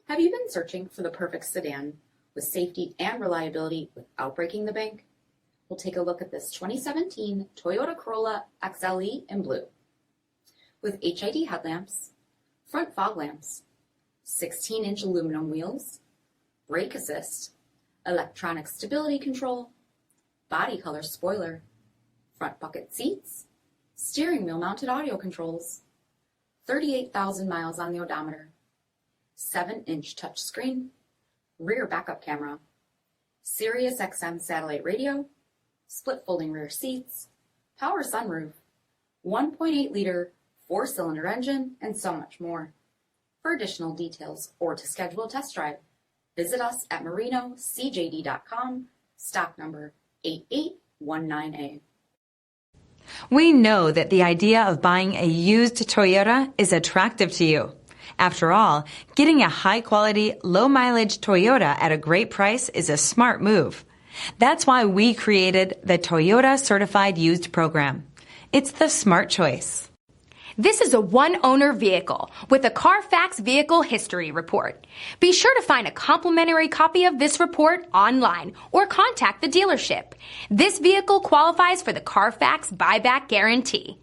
Have you been searching for the perfect sedan with safety and reliability without breaking the bank? We'll take a look at this 2017 Toyota Corolla XLE in blue. With HID headlamps, front fog lamps, 16-inch aluminum wheels, brake assist, electronic stability control, body color spoiler, front bucket seats, steering wheel mounted audio controls, 38,000 miles on the odometer, 7-inch touchscreen, rear backup camera, SIRIUSXM satellite radio, split folding rear seats, power sunroof, 1.8-liter 4-cylinder engine, and so much more. For additional details or to schedule a test drive, visit us at MARINOSCJD.com, stock number 8819A. We know that the idea of buying a used Toyota is attractive to you. After all, getting a high-quality, low-mileage Toyota at a great price is a smart move. That's why we created the Toyota Certified Used Program. It's the smart choice. This is a one-owner vehicle with a CARFAX Vehicle History Report. Be sure to find a complimentary copy of this report online or contact the dealership. This vehicle qualifies for the CARFAX Buyback Guarantee.